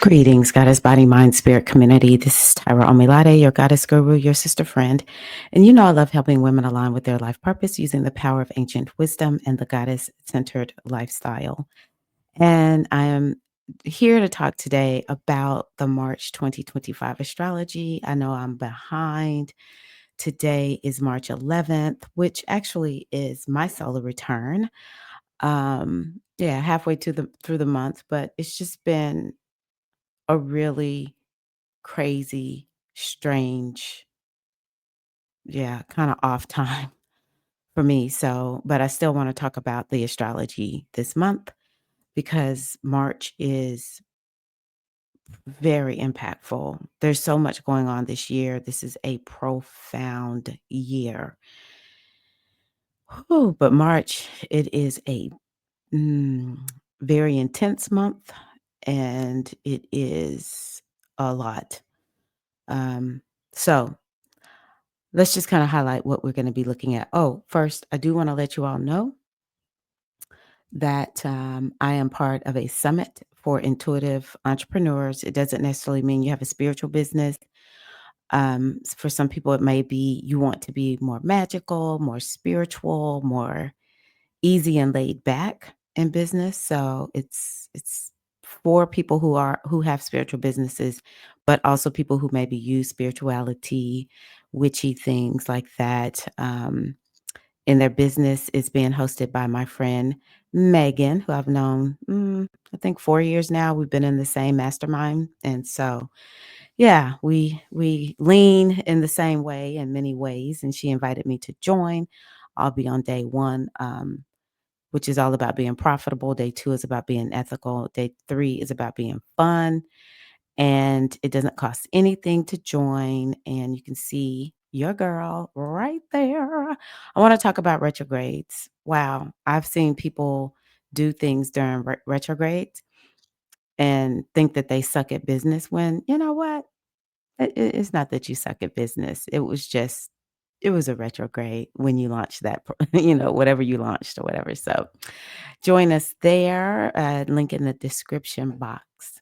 Greetings, Goddess Body, Mind, Spirit community. This is Tirra-Omilade, your goddess guru, your sister friend. And you know I love helping women align with their life purpose using the power of ancient wisdom and the goddess-centered lifestyle. And I am here to talk today about the March 2025 astrology. I know I'm behind. Today is March 11th, which actually is my solar return. Yeah, halfway to the through the month, but it's just been a really crazy, strange, yeah, kind of off time for me. So, but I still want to talk about the astrology this month because March is very impactful. There's so much going on this year. This is a profound year. Whew, but March, it is a mm, very intense month and it is a lot. Um, so let's just kind of highlight what we're going to be looking at. Oh, first, I do want to let you all know that I am part of a summit for intuitive entrepreneurs. It doesn't necessarily mean you have a spiritual business. For some people, it may be you want to be more magical, more spiritual, more easy and laid back in business. So it's for people who have spiritual businesses, but also people who maybe use spirituality, witchy things like that. In their business is being hosted by my friend Megan, who I've known I think 4 years now. We've been in the same mastermind. And so yeah, we lean in the same way in many ways. And she invited me to join. I'll be on day one. Which is all about being profitable. Day 2 is about being ethical. Day 3 is about being fun. And it doesn't cost anything to join. And you can see your girl right there. I want to talk about retrogrades. Wow. I've seen people do things during retrogrades and think that they suck at business when, you know what? It's not that you suck at business. It was a retrograde when you launched that, whatever you launched or whatever. So join us there. Link in the description box.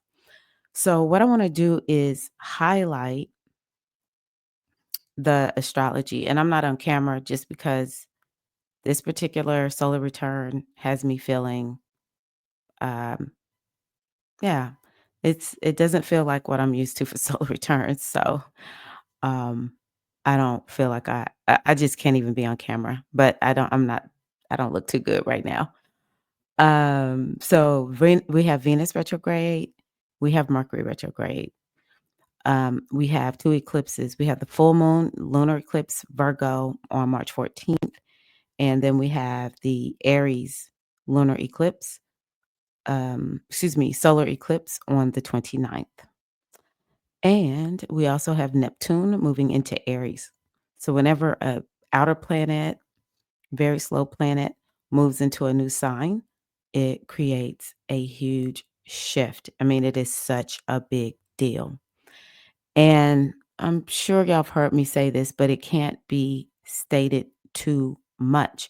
So, what I want to do is highlight the astrology, and I'm not on camera just because this particular solar return has me feeling, um, yeah, it doesn't feel like what I'm used to for solar returns. So, um, I don't feel like I just can't even be on camera. But I don't look too good right now. So we have Venus retrograde, we have Mercury retrograde. We have 2 eclipses. We have the full moon lunar eclipse Virgo on March 14th, and then we have the Aries lunar eclipse, solar eclipse on the 29th. And we also have Neptune moving into Aries. So whenever a outer planet, very slow planet, moves into a new sign, it creates a huge shift. I mean, it is such a big deal. And I'm sure y'all have heard me say this, but it can't be stated too much.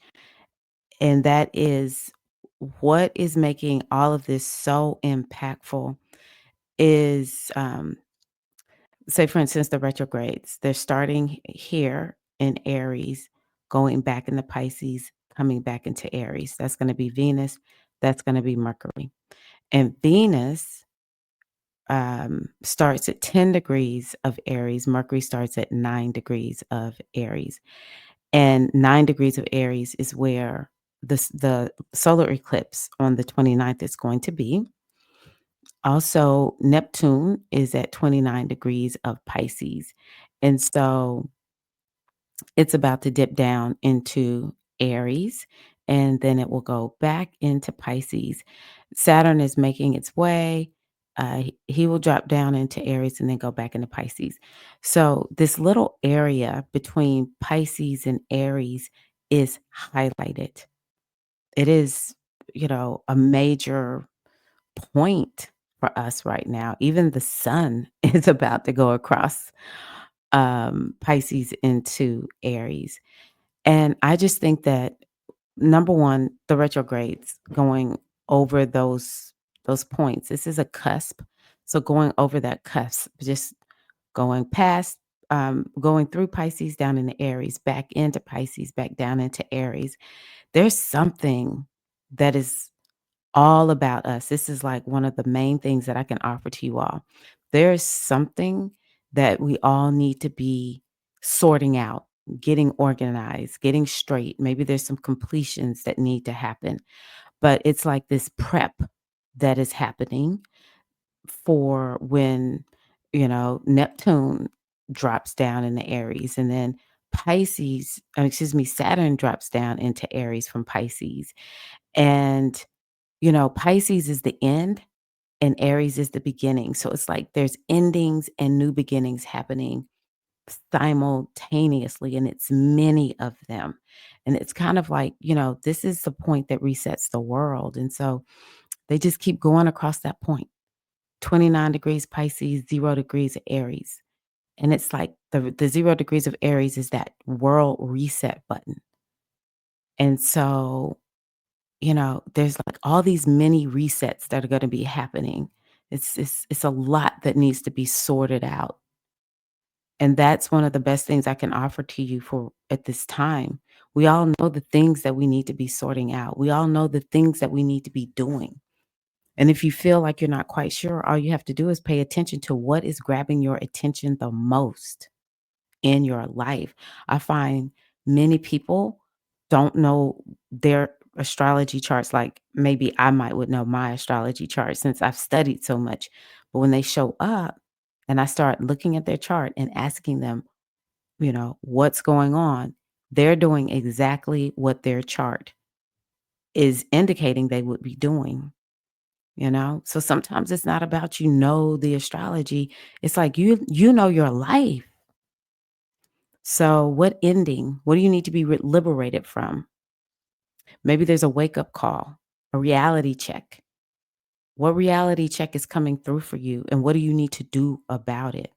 And that is what is making all of this so impactful is, say, for instance, the retrogrades. They're starting here in Aries, going back into Pisces, coming back into Aries. That's going to be Venus. That's going to be Mercury. And Venus starts at 10 degrees of Aries. Mercury starts at 9 degrees of Aries. And 9 degrees of Aries is where the solar eclipse on the 29th is going to be. Also, Neptune is at 29 degrees of Pisces. And so it's about to dip down into Aries and then it will go back into Pisces. Saturn is making its way. He will drop down into Aries and then go back into Pisces. So, this little area between Pisces and Aries is highlighted. It is, a major point for us right now. Even the sun is about to go across Pisces into Aries. And I just think that number one, the retrogrades going over those points. This is a cusp. So going over that cusp, just going past, going through Pisces down into Aries, back into Pisces, back down into Aries. There's something that is all about us. This is like one of the main things that I can offer to you all. There's something that we all need to be sorting out, getting organized, getting straight. Maybe there's some completions that need to happen, but it's like this prep that is happening for when, Neptune drops down into Aries, and then Saturn drops down into Aries from Pisces. And, Pisces is the end and Aries is the beginning. So it's like there's endings and new beginnings happening simultaneously, and it's many of them. And it's kind of like, this is the point that resets the world. And so they just keep going across that point. 29 degrees Pisces, 0 degrees of Aries. And it's like the 0 degrees of Aries is that world reset button. And so, there's like all these mini resets that are going to be happening. It's a lot that needs to be sorted out. And that's one of the best things I can offer to you for at this time. We all know the things that we need to be sorting out. We all know the things that we need to be doing. And if you feel like you're not quite sure, all you have to do is pay attention to what is grabbing your attention the most in your life. I find many people don't know their astrology charts like maybe I might would know my astrology chart since I've studied so much. But when they show up and I start looking at their chart and asking them, what's going on, they're doing exactly what their chart is indicating they would be doing. So sometimes it's not about the astrology. It's like you know your life. So what do you need to be liberated from? Maybe there's a wake up call, a reality check. What reality check is coming through for you and what do you need to do about it?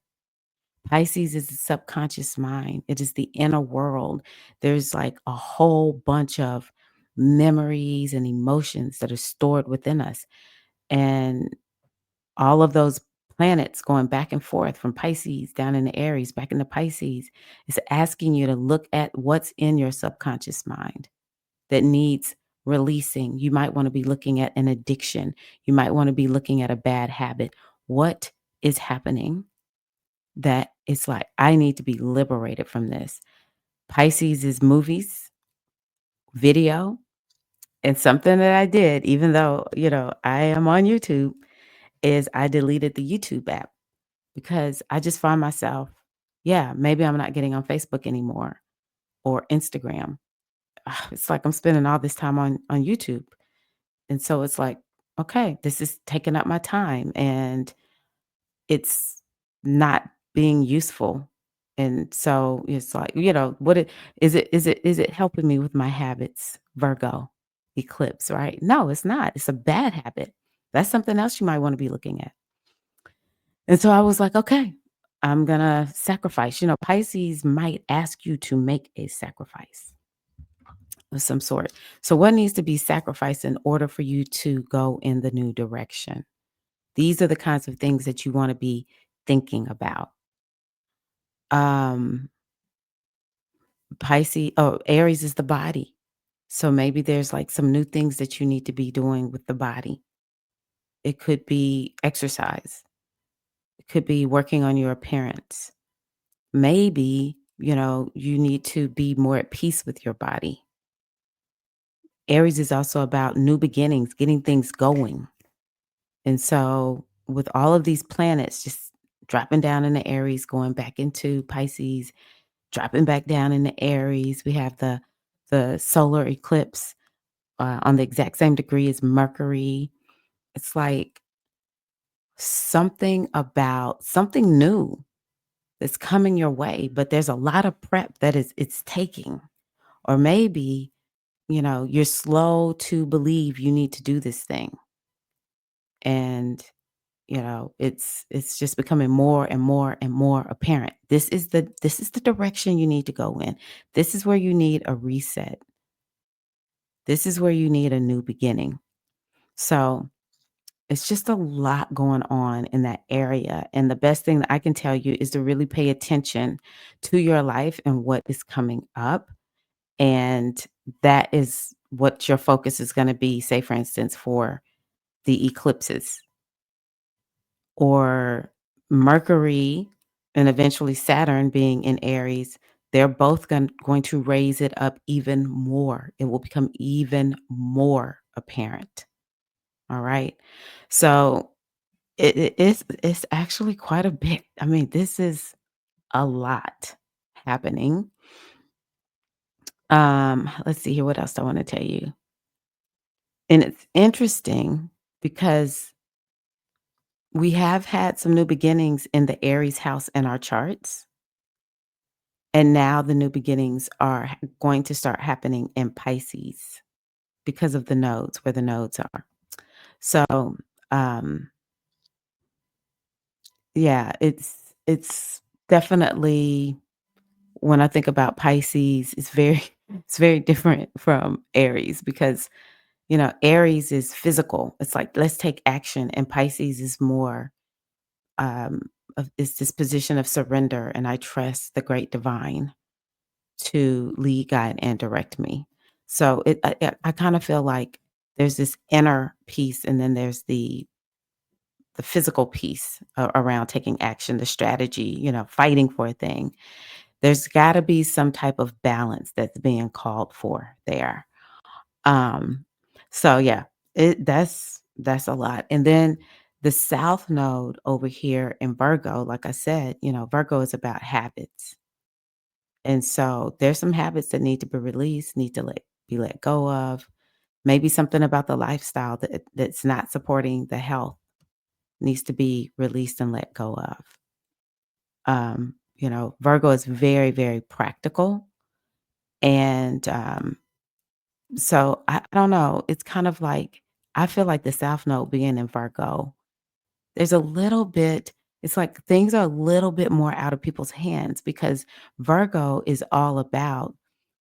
Pisces is the subconscious mind. It is the inner world. There's like a whole bunch of memories and emotions that are stored within us. And all of those planets going back and forth from Pisces down into Aries, back into Pisces, is asking you to look at what's in your subconscious mind that needs releasing. You might want to be looking at an addiction. You might want to be looking at a bad habit. What is happening that it's like, I need to be liberated from this? Pisces is movies, video, and something that I did, even though, I am on YouTube, is I deleted the YouTube app. Because I just find myself, yeah, maybe I'm not getting on Facebook anymore or Instagram. It's like I'm spending all this time on YouTube. And so it's like, okay, this is taking up my time and it's not being useful. And so it's like, what is it helping me with my habits? Virgo eclipse, right? No, it's not. It's a bad habit. That's something else you might want to be looking at. And so I was like, okay, I'm going to sacrifice. Pisces might ask you to make a sacrifice of some sort. So, what needs to be sacrificed in order for you to go in the new direction? These are the kinds of things that you want to be thinking about. Um, Aries is the body. So, maybe there's like some new things that you need to be doing with the body. It could be exercise, it could be working on your appearance. Maybe, you need to be more at peace with your body. Aries is also about new beginnings, getting things going. And so, with all of these planets just dropping down into Aries, going back into Pisces, dropping back down into Aries, we have the solar eclipse on the exact same degree as Mercury. It's like something new that's coming your way, but there's a lot of prep that it's taking. Or maybe, you're slow to believe you need to do this thing. And, it's just becoming more and more and more apparent. This is the direction you need to go in. This is where you need a reset. This is where you need a new beginning. So It's just a lot going on in that area, and the best thing that I can tell you is to really pay attention to your life and what is coming up, and that is what your focus is gonna be, say, for instance, for the eclipses or Mercury and eventually Saturn being in Aries, they're both going to raise it up even more. It will become even more apparent. All right. So it's actually quite a bit. I mean, this is a lot happening. Let's see here. What else do I want to tell you? And it's interesting because we have had some new beginnings in the Aries house in our charts. And now the new beginnings are going to start happening in Pisces because of the nodes, where the nodes are. So, um, yeah, it's definitely when I think about Pisces, it's very it's very different from Aries because, Aries is physical. It's like, let's take action, and Pisces is more of it's this position of surrender, and I trust the great divine to lead, guide, and direct me. So I kind of feel like there's this inner piece, and then there's the physical piece around taking action, the strategy, fighting for a thing. There's got to be some type of balance that's being called for there. Um, so yeah, that's a lot. And then the South Node over here in Virgo, like I said, Virgo is about habits. And so there's some habits that need to be released, need to be let go of. Maybe something about the lifestyle that's not supporting the health needs to be released and let go of. Virgo is very, very practical. And so I don't know. It's kind of like I feel like the South Node being in Virgo, there's a little bit, it's like things are a little bit more out of people's hands because Virgo is all about,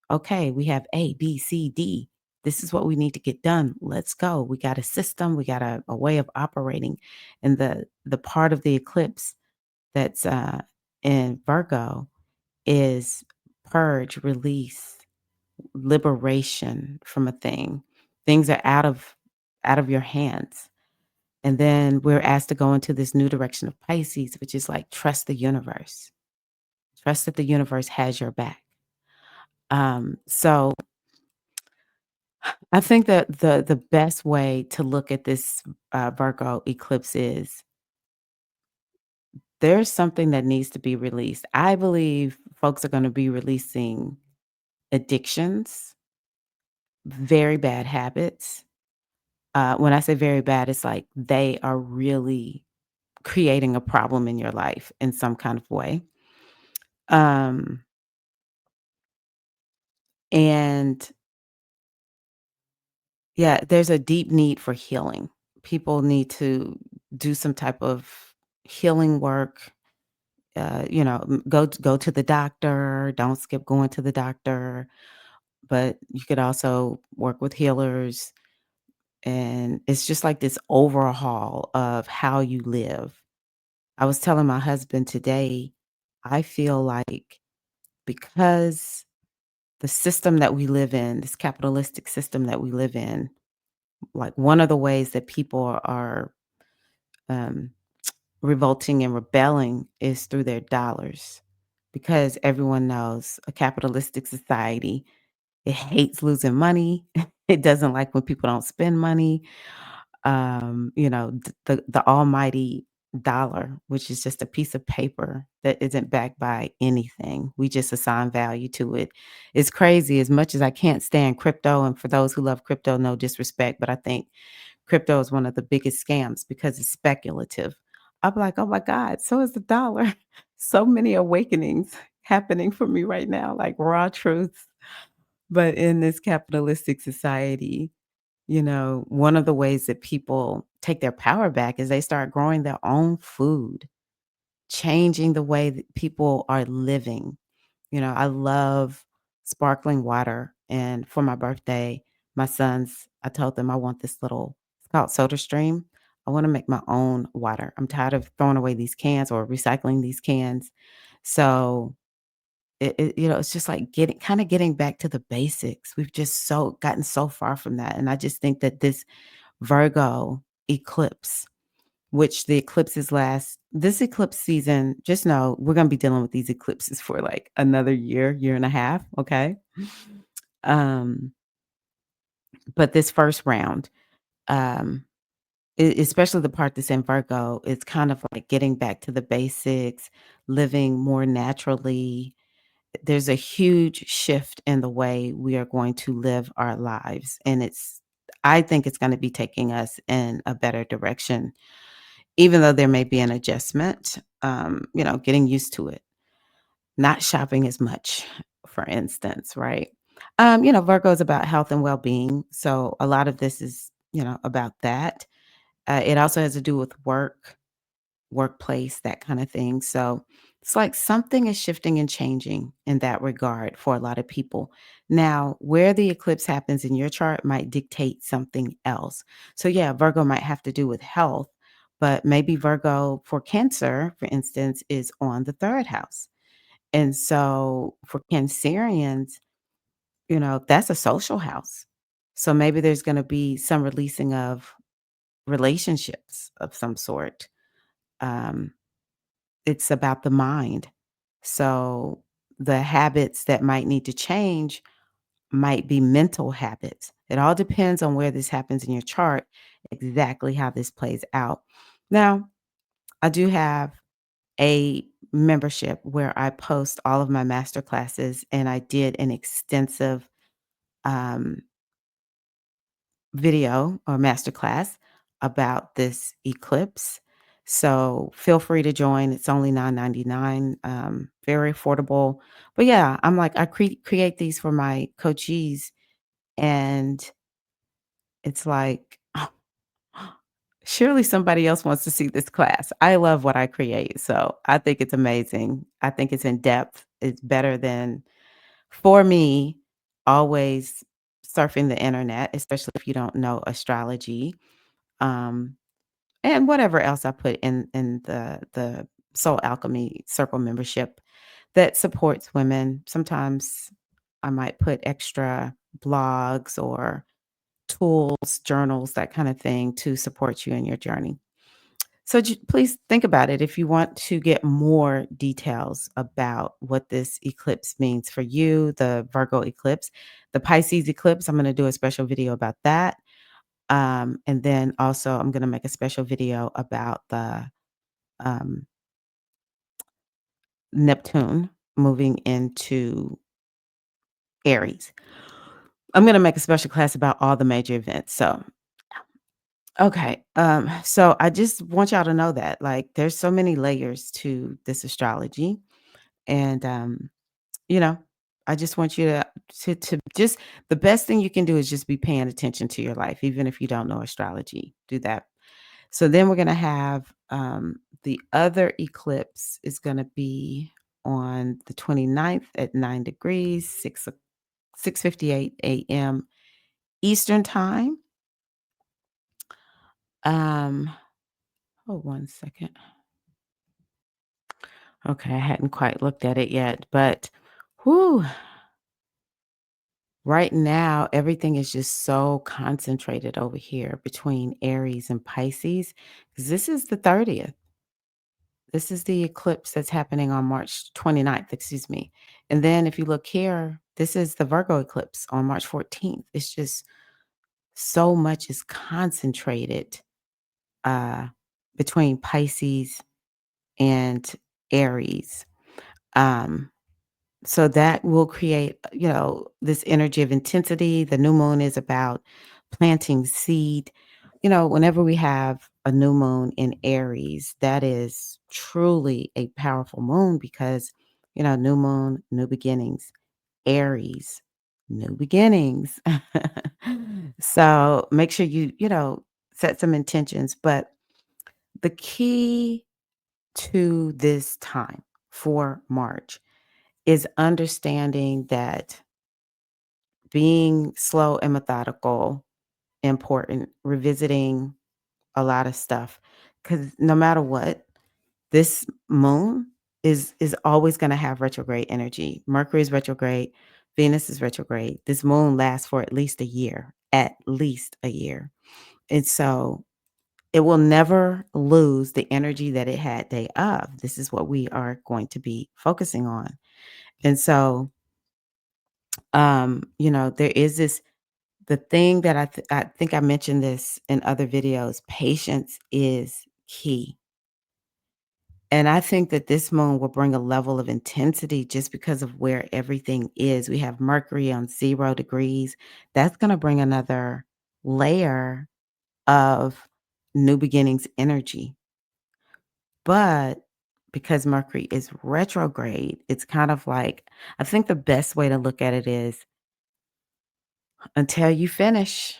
okay, we have A, B, C, D. This is what we need to get done. Let's go. We got a system, we got a way of operating. And the part of the eclipse that's in Virgo is purge, release, liberation from a thing. Things are out of your hands. And then we're asked to go into this new direction of Pisces, which is like trust the universe. Trust that the universe has your back. So I think that the best way to look at this Virgo eclipse is there's something that needs to be released. I believe folks are going to be releasing addictions, very bad habits. When I say very bad, it's like they are really creating a problem in your life in some kind of way. Um, and yeah, there's a deep need for healing. People need to do some type of healing work. Go to the doctor. Don't skip going to the doctor. But you could also work with healers, and it's just like this overhaul of how you live. I was telling my husband today, I feel like because the system that we live in, this capitalistic system that we live in, like one of the ways that people are um, revolting and rebelling is through their dollars because everyone knows a capitalistic society, it hates losing money. It doesn't like when people don't spend money. The almighty dollar, which is just a piece of paper that isn't backed by anything. We just assign value to it. It's crazy as much as I can't stand crypto. And for those who love crypto, no disrespect, but I think crypto is one of the biggest scams because it's speculative. I'm like, oh my God, so is the dollar. So many awakenings happening for me right now, like raw truths. But in this capitalistic society, one of the ways that people take their power back is they start growing their own food, changing the way that people are living. I love sparkling water. And for my birthday, I told them I want this little, it's called Soda Stream. I wanna make my own water. I'm tired of throwing away these cans or recycling these cans. So, it's just like getting back to the basics. We've just gotten so far from that, and I just think that this Virgo eclipse, which the eclipses last this eclipse season, just know we're gonna be dealing with these eclipses for, like, another year, year and a half, okay? Um, but this first round, um especially the part that's in Virgo, it's kind of like getting back to the basics, living more naturally. There's a huge shift in the way we are going to live our lives, and I think it's gonna be taking us in a better direction, even though there may be an adjustment, getting used to it. Not shopping as much, for instance, right? Virgo is about health and well-being, so a lot of this is, about that. It also has to do with work, workplace, that kind of thing. So it's like something is shifting and changing in that regard for a lot of people. Now, where the eclipse happens in your chart might dictate something else. So, yeah, Virgo might have to do with health, but maybe Virgo for Cancer, for instance, is on the third house. And so for Cancerians, that's a social house. So maybe there's going to be some releasing of relationships of some sort. Um, it's about the mind. So the habits that might need to change might be mental habits. It all depends on where this happens in your chart, exactly how this plays out. Now, I do have a membership where I post all of my master classes, and I did an extensive um, video or masterclass about this eclipse. So feel free to join. It's only $9.99, very affordable. But yeah, I'm like, I create these for my coachees, and it's like, surely somebody else wants to see this class. I love what I create. So I think it's amazing. I think it's in depth. It's better than, for me, always surfing the internet, especially if you don't know astrology. Um, and whatever else I put in the Soul Alchemy Circle membership that supports women. Sometimes I might put extra blogs or tools, journals, that kind of thing to support you in your journey. So please think about it if you want to get more details about what this eclipse means for you, the Virgo eclipse, the Pisces eclipse. I'm going to do a special video about that. And then also I'm gonna make a special video about the, um, Neptune moving into Aries. I'm gonna make a special class about all the major events. So, okay, so I just want y'all to know that, like, there's so many layers to this astrology, and, you know, I just want you to just the best thing you can do is just be paying attention to your life, even if you don't know astrology. Do that. So then we're gonna have, the other eclipse is gonna be on the 29th at 9 degrees, 6:58 AM Eastern Time. Um, hold one second. Okay, I hadn't quite looked at it yet, but whoo, right now everything is just so concentrated over here between Aries and Pisces, 'cause this is the 30th. This is the eclipse that's happening on March 29th, excuse me. And then if you look here, this is the Virgo eclipse on March 14th. It's just so much is concentrated uh, between Pisces and Aries. Um, so that will create, this energy of intensity. The new moon is about planting seed. Whenever we have a new moon in Aries, that is truly a powerful moon because, new moon, new beginnings. Aries, new beginnings. So make sure you set some intentions. But the key to this time for March is understanding that being slow and methodical, important, revisiting, a lot of stuff because no matter what, this moon is always gonna have retrograde energy. Mercury is retrograde, Venus is retrograde. This moon lasts for at least a year, at least a year. And so it will never lose the energy that it had day of. This is what we are going to be focusing on. And so, there is this the thing that I think I mentioned this in other videos, patience is key. And I think that this moon will bring a level of intensity just because of where everything is. We have Mercury on 0 degrees. That's going to bring another layer of new beginnings energy. But because Mercury is retrograde, it's kind of like, I think the best way to look at it is until you finish.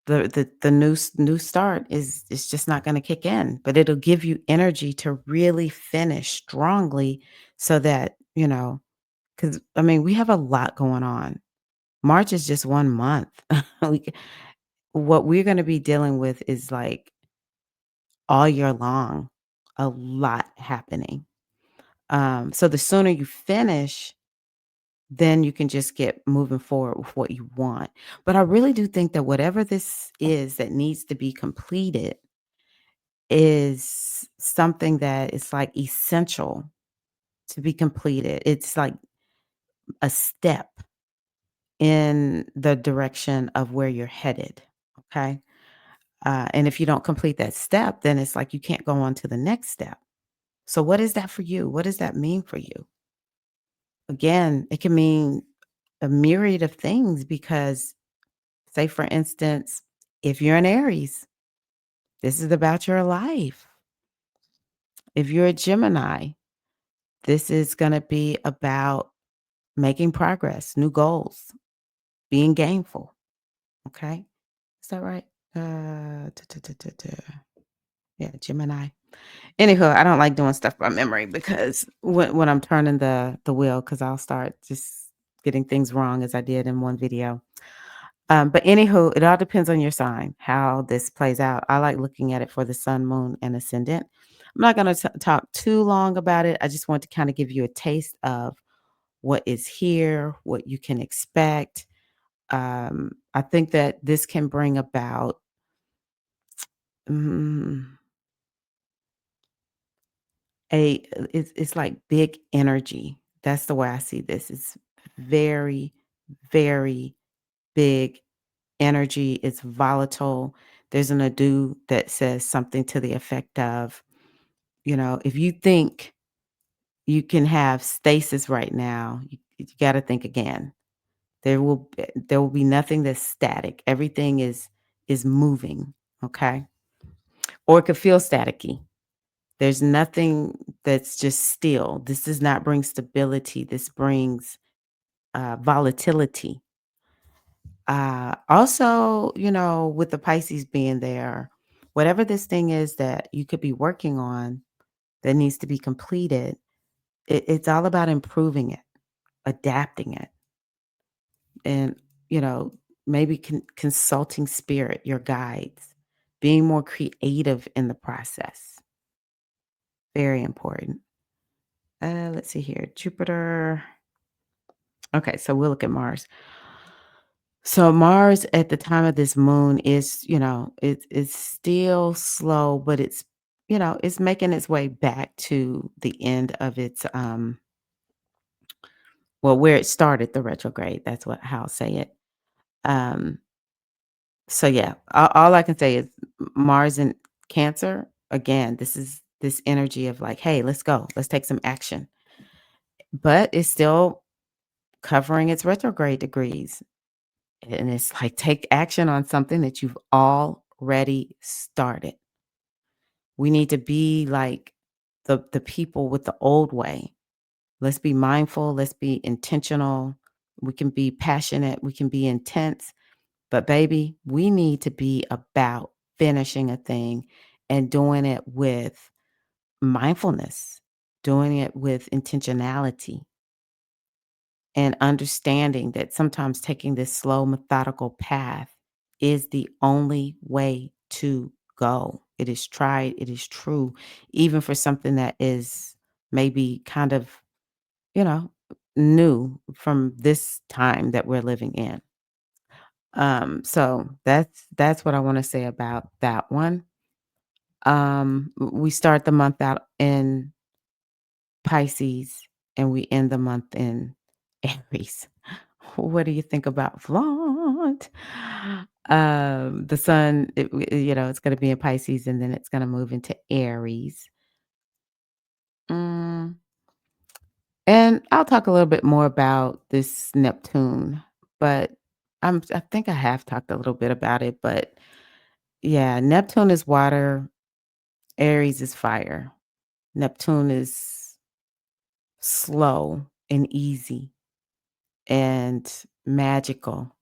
The new start is just not gonna kick in, but it'll give you energy to really finish strongly so that, because I mean, we have a lot going on. March is just 1 month. We c What we're gonna be dealing with is, like, all year long, a lot happening. So the sooner you finish, then you can just get moving forward with what you want. But I really do think that whatever this is that needs to be completed is something that is, like, essential to be completed. It's like a step in the direction of where you're headed, okay? And if you don't complete that step, then it's like you can't go on to the next step. So what is that for you? What does that mean for you? Again, it can mean a myriad of things because, say, for instance, if you're an Aries, this is about your life. If you're a Gemini, this is going to be about making progress, new goals, being gainful. Okay. Is that right? Yeah, Gemini. Anywho, I don't like doing stuff by memory because when I'm turning the wheel, because I'll start just getting things wrong as I did in one video. But anywho, it all depends on your sign, how this plays out. I like looking at it for the sun, moon, and ascendant. I'm not going to talk too long about it. I just want to kind of give you a taste of what is here, what you can expect. I think that this can bring about mm, it's like big energy. That's the way I see this. It's very, very big energy. It's volatile. There's an ado that says something to the effect of, if you think you can have stasis right now, you got to think again. There will be nothing that's static. Everything is moving, okay? Or it could feel staticky. There's nothing that's just still. This does not bring stability. This brings volatility. Also, with the Pisces being there, whatever this thing is that you could be working on that needs to be completed, it's all about improving it, adapting it, and, you know, maybe consulting spirit, your guides, being more creative in the process. Very important. Let's see here. Jupiter. Okay, so we'll look at Mars. So Mars at the time of this moon is, it's still slow, but it's making its way back to the end of its well, where it started the retrograde. That's how I'll say it. Um, so yeah, all I can say is Mars in Cancer, again, this is this energy of like, hey, let's go. Let's take some action. But it's still covering its retrograde degrees. And it's like take action on something that you've already started. We need to be like the people with the old way. Let's be mindful, let's be intentional. We can be passionate, we can be intense, but baby, we need to be about finishing a thing and doing it with mindfulness, doing it with intentionality and understanding that sometimes taking this slow, methodical path is the only way to go. It is tried, it is true, even for something that is maybe kind of, you know, new from this time that we're living in. So that's what I want to say about that one. We start the month out in Pisces and we end the month in Aries. What do you think about flaunt? The sun, it's going to be in Pisces and then it's going to move into Aries. Mm, and I'll talk a little bit more about this Neptune, but I think I have talked a little bit about it, but yeah, Neptune is water, Aries is fire. Neptune is slow and easy and magical.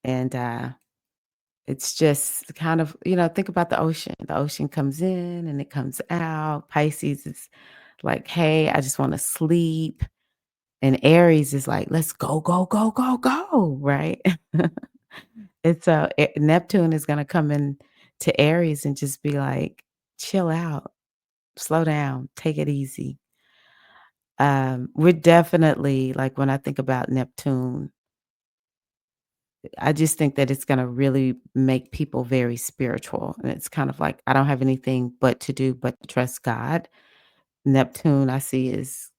And it's just kind of, think about the ocean. The ocean comes in and it comes out. Pisces is like, hey, I just want to sleep. And Aries is like, let's go, go, go, go, go. Right. It's Neptune is going to come in to Aries and just be like, chill out, slow down, take it easy. We're definitely like when I think about Neptune, I just think that it's gonna really make people very spiritual, and it's kind of like, I don't have anything but to do but to trust God. Neptune, I see is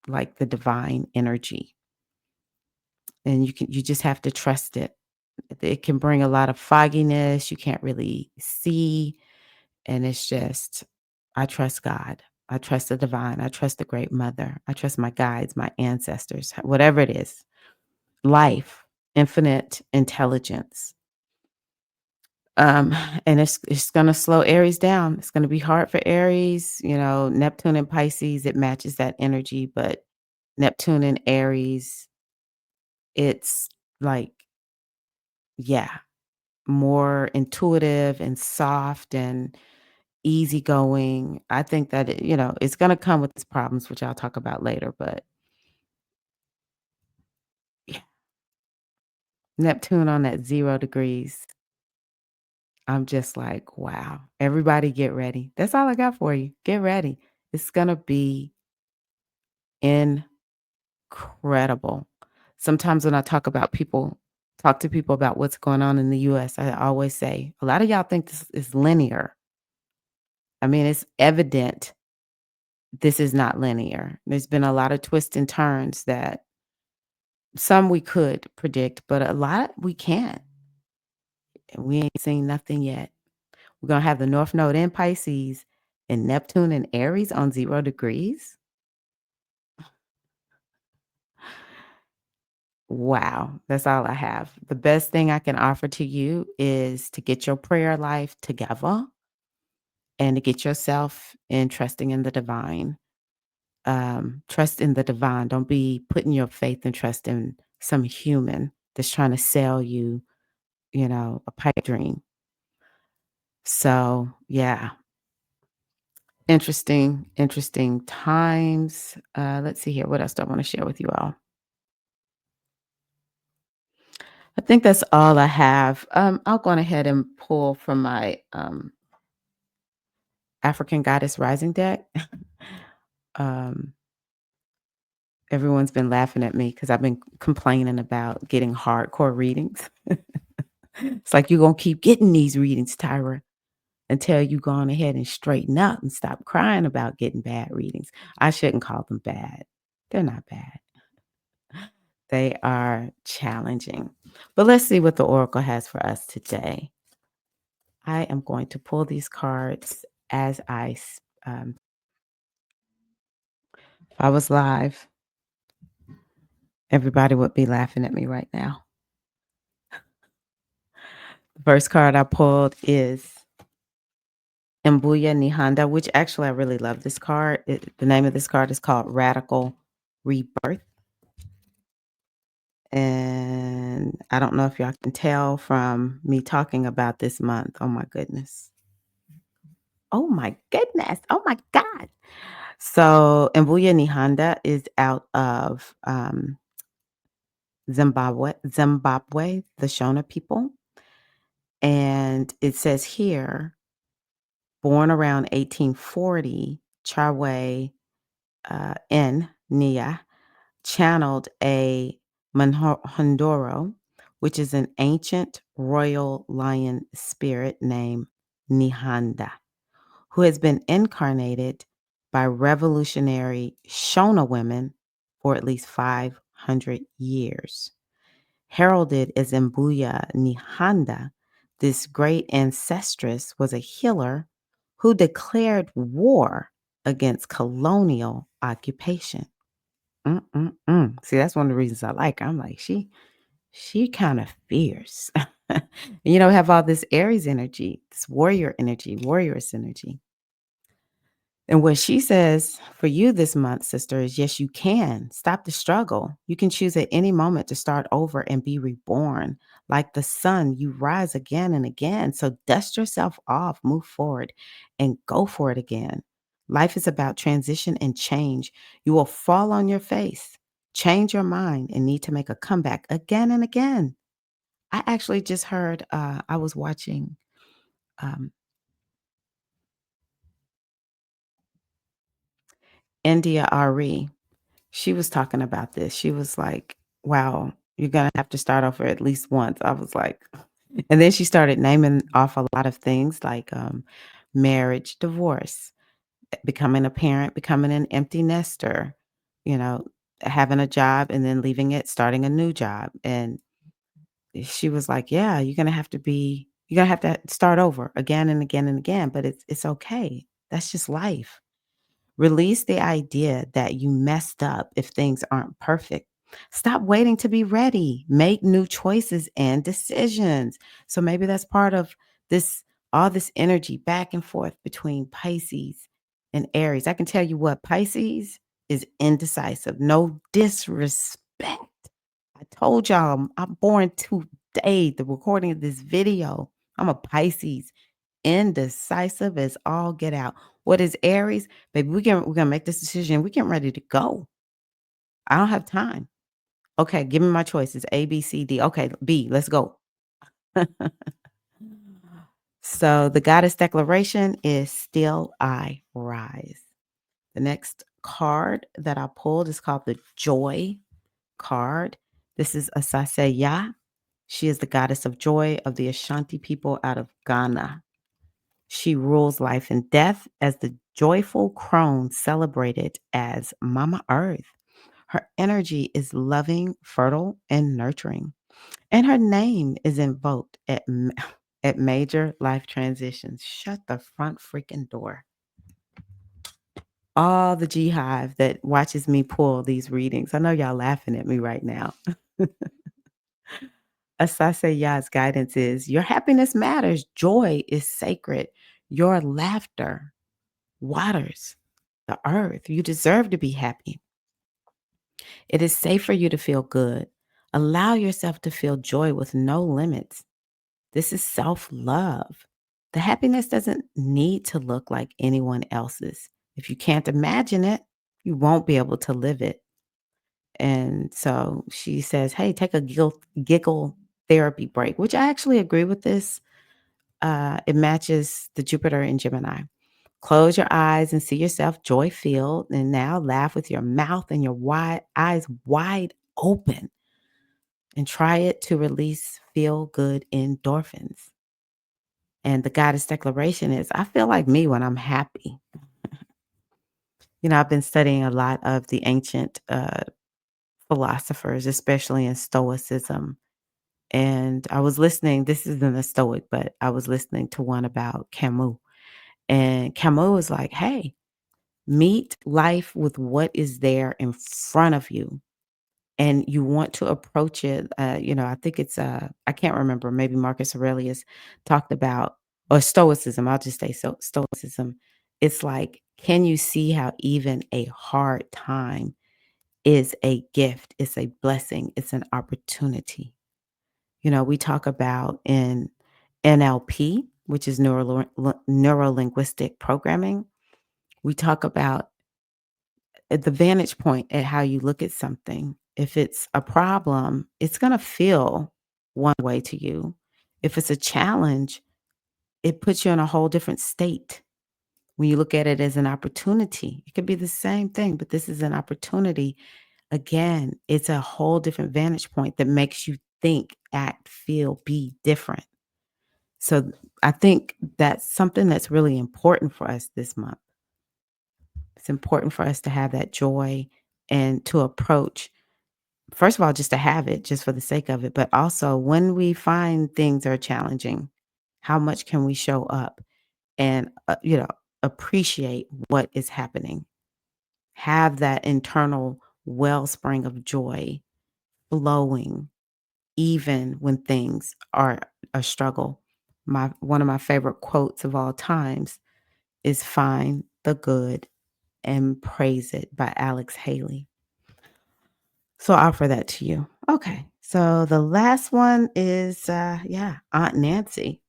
like the divine energy, and you just have to trust it. It can bring a lot of fogginess, you can't really see, and it's just, I trust God. I trust the divine. I trust the great mother. I trust my guides, my ancestors, whatever it is. Life, infinite intelligence. Um, and it's gonna slow Aries down. It's gonna be hard for Aries, Neptune and Pisces, it matches that energy, but Neptune and Aries, it's like, yeah, more intuitive and soft and easygoing. I think that it's gonna come with its problems, which I'll talk about later, but yeah, Neptune on that 0 degrees. I'm just like, wow. Everybody get ready. That's all I got for you. Get ready. It's gonna be incredible. Sometimes when I talk to people about what's going on in the US, I always say, a lot of y'all think this is linear. I mean, it's evident this is not linear. There's been a lot of twists and turns that some we could predict, but a lot we can't. And we ain't seen nothing yet. We're gonna have the North Node in Pisces and Neptune and Aries on 0 degrees. Wow, that's all I have. The best thing I can offer to you is to get your prayer life together and to get yourself in trusting in the divine. Trust in the divine. Don't be putting your faith and trust in some human that's trying to sell you, a pipe dream. So, yeah, interesting times. Let's see here. What else do I want to share with you all? I think that's all I have. I'll go on ahead and pull from my African Goddess Rising deck. um, Everyone's been laughing at me because I've been complaining about getting hardcore readings. It's like, you're going to keep getting these readings, Tyra, until you go on ahead and straighten up and stop crying about getting bad readings. I shouldn't call them bad. They're not bad. They are challenging. But let's see what the Oracle has for us today. I am going to pull these cards as if I was live, everybody would be laughing at me right now. The first card I pulled is Mbuya Nihanda, which actually I really love this card. The name of this card is called Radical Rebirth. And I don't know if y'all can tell from me talking about this month. Oh my goodness. Oh my goodness. Oh my God. So Mbuya Nihanda is out of Zimbabwe, the Shona people. And it says here, born around 1840, Charwe N. Nia channeled a Manhondoro, which is an ancient royal lion spirit named Nihanda, who has been incarnated by revolutionary Shona women for at least 500 years. Heralded as Mbuya Nihanda, this great ancestress was a healer who declared war against colonial occupation. See, that's one of the reasons I like her. I'm like, she kind of fierce. Have all this Aries energy, this warrior energy, warrioress energy. And what she says for you this month, sister, is yes, you can. Stop the struggle. You can choose at any moment to start over and be reborn. Like the sun, you rise again and again. So dust yourself off, move forward, and go for it again. Life is about transition and change. You will fall on your face, change your mind, and need to make a comeback again and again. I actually just heard, I was watching um, India Ari. She was talking about this. She was like, "Wow, you're gonna have to start over at least once." I was like, and then she started naming off a lot of things like marriage, divorce, becoming a parent, becoming an empty nester, you know, having a job and then leaving it, starting a new job. And she was like, "Yeah, you're gonna have to start over again and again and again, but it's okay. That's just life." Release the idea that you messed up if things aren't perfect. Stop waiting to be ready. Make new choices and decisions. So maybe that's part of this, all this energy back and forth between Pisces and Aries. I can tell you what, Pisces is indecisive. No disrespect. I told y'all I'm born today, the recording of this video. I'm a Pisces, indecisive as all get out. What is Aries? Baby, we're gonna make this decision. We're getting ready to go. I don't have time. Okay, give me my choices. A, B, C, D. Okay, B, let's go. So the goddess declaration is still I rise. The next card that I pulled is called the Joy card. This is Asaseya. She is the goddess of joy of the Ashanti people out of Ghana. She rules life and death as the joyful crone celebrated as Mama Earth. Her energy is loving, fertile, and nurturing. And her name is invoked at major life transitions. Shut the front freaking door. All the G Hive that watches me pull these readings. I know y'all laughing at me right now. Asaseya's guidance is your happiness matters. Joy is sacred. Your laughter waters the earth. You deserve to be happy. It is safe for you to feel good. Allow yourself to feel joy with no limits. This is self love. The happiness doesn't need to look like anyone else's. If you can't imagine it, you won't be able to live it. And so she says, hey, take a giggle therapy break, which I actually agree with this. It matches the Jupiter in Gemini. Close your eyes and see yourself joy filled. And now laugh with your mouth and your eyes wide open. And try it to release feel good endorphins. And the goddess declaration is I feel like me when I'm happy. I've been studying a lot of the ancient philosophers, especially in Stoicism. And I was listening, this isn't a Stoic, but I was listening to one about Camus. And Camus was like, hey, meet life with what is there in front of you. And you want to approach it. I think it's, I can't remember, maybe Marcus Aurelius talked about, or Stoicism, I'll just say so, Stoicism. It's like, can you see how even a hard time is a gift? It's a blessing. It's an opportunity. We talk about in NLP, which is neuro-linguistic programming. We talk about at the vantage point at how you look at something. If it's a problem, it's going to feel one way to you. If it's a challenge, it puts you in a whole different state. When you look at it as an opportunity, it could be the same thing, but this is an opportunity. Again, it's a whole different vantage point that makes you think, act, feel, be different. So I think that's something that's really important for us this month. It's important for us to have that joy and to approach, first of all, just to have it just for the sake of it, but also when we find things are challenging, how much can we show up and, appreciate what is happening? Have that internal wellspring of joy flowing even when things are a struggle. One of my favorite quotes of all times is "Find the good and praise it" by Alex Haley. So I offer that to you. Okay. So the last one is Aunt Nancy,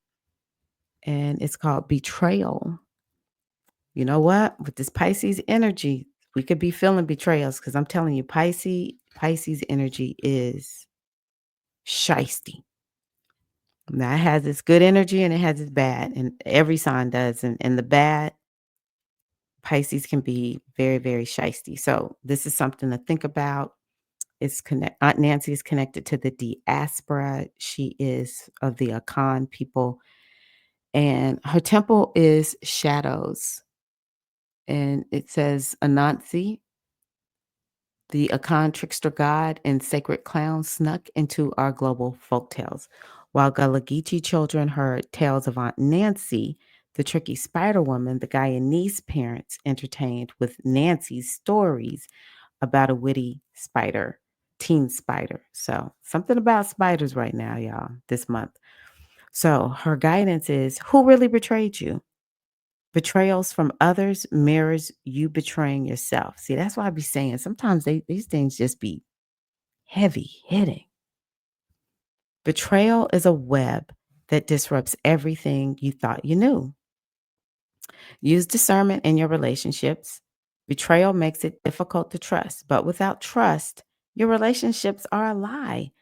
and it's called Betrayal. You know what? With this Pisces energy, we could be feeling betrayals because I'm telling you, Pisces energy is shisty. Now it has its good energy and it has its bad, and every sign does. And the bad, Pisces can be very, very shisty. So this is something to think about. Aunt Nancy is connected to the diaspora. She is of the Akan people, and her temple is shadows. And it says Anansi, the Akan trickster god and sacred clown, snuck into our global folktales. While Gullah Geechee children heard tales of Aunt Nancy, the tricky spider woman, the Guyanese parents entertained with Nancy's stories about a witty spider, teen spider. So, something about spiders right now, y'all, this month. So, her guidance is, who really betrayed you? Betrayals from others mirrors you betraying yourself. See, that's why I be saying sometimes these things just be heavy hitting. Betrayal is a web that disrupts everything you thought you knew. Use discernment in your relationships. Betrayal makes it difficult to trust, but without trust, your relationships are a lie.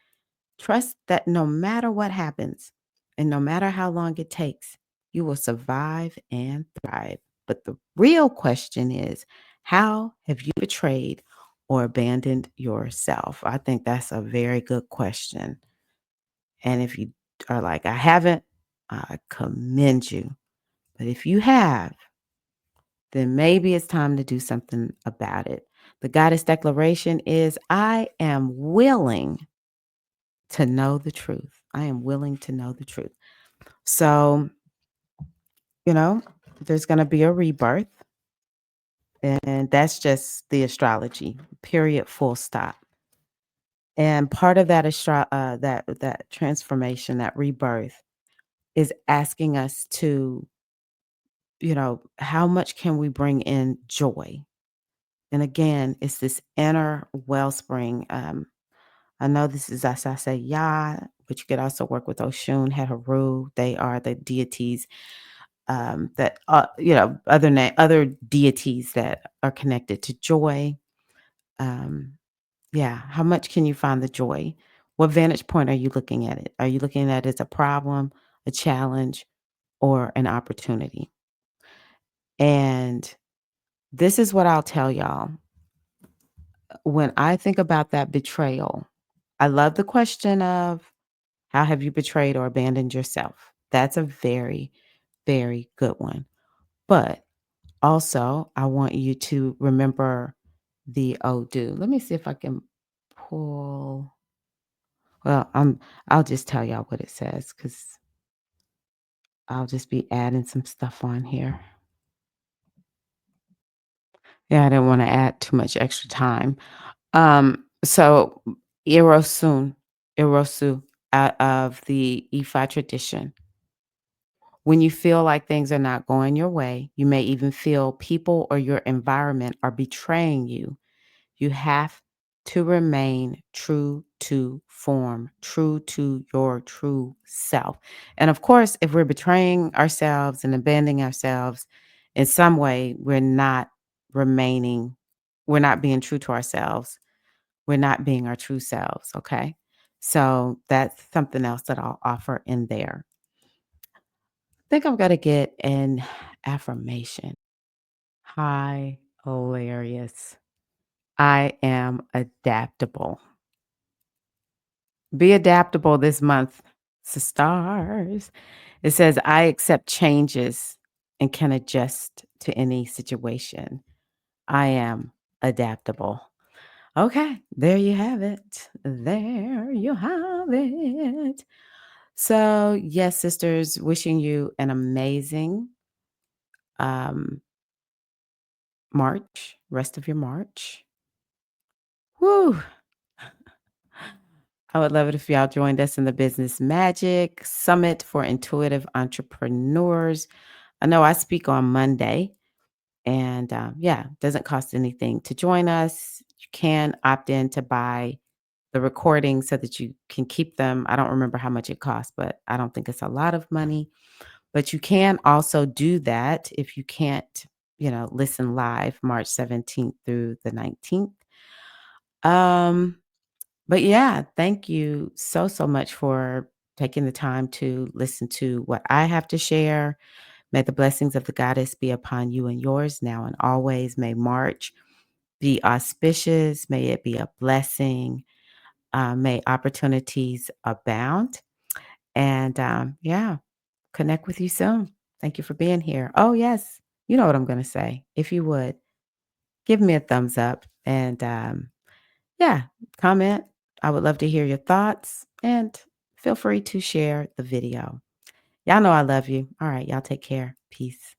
Trust that no matter what happens and no matter how long it takes, you will survive and thrive. But the real question is, how have you betrayed or abandoned yourself? I think that's a very good question. And if you are like, I haven't, I commend you. But if you have, then maybe it's time to do something about it. The goddess declaration is, I am willing to know the truth. I am willing to know the truth. So, you know, there's going to be a rebirth, and that's just the astrology, period, full stop. And part of that that transformation, that rebirth, is asking us to, how much can we bring in joy? And again, it's this inner wellspring. I know this is, as I say, Yah, but you could also work with Oshun, Heru. They are the deities that, other deities that are connected to joy. Um, yeah, how much can you find the joy? What vantage point are you looking at it? Are you looking at it as a problem, a challenge, or an opportunity? And this is what I'll tell y'all. When I think about that betrayal, I love the question of, how have you betrayed or abandoned yourself? That's a very, very good one. But also, I want you to remember the Odu. Let me see if I can pull. Well, I'll just tell y'all what it says because I'll just be adding some stuff on here. Yeah, I didn't want to add too much extra time. So Irosu, out of the Ifa tradition. When you feel like things are not going your way, you may even feel people or your environment are betraying you. You have to remain true to form, true to your true self. And of course, if we're betraying ourselves and abandoning ourselves in some way, we're not being true to ourselves. We're not being our true selves. Okay. So that's something else that I'll offer in there. I think I'm gonna get an affirmation. Hi, hilarious. I am adaptable. Be adaptable this month. It's the stars. It says, I accept changes and can adjust to any situation. I am adaptable. Okay, there you have it. There you have it. So, yes, sisters, wishing you an amazing um, March, rest of your March. Woo! I would love it if y'all joined us in the Business Magic Summit for Intuitive Entrepreneurs. I know I speak on Monday, and yeah, doesn't cost anything to join us. You can opt in to buy the recordings so that you can keep them. I don't remember how much it costs, but I don't think it's a lot of money. But you can also do that if you can't, listen live March 17th through the 19th. Um, but yeah, thank you so, so much for taking the time to listen to what I have to share. May the blessings of the goddess be upon you and yours now and always. May March be auspicious. May it be a blessing. May opportunities abound. And yeah, connect with you soon. Thank you for being here. Oh, yes. You know what I'm going to say. If you would, give me a thumbs up and yeah, comment. I would love to hear your thoughts and feel free to share the video. Y'all know I love you. All right, y'all take care. Peace.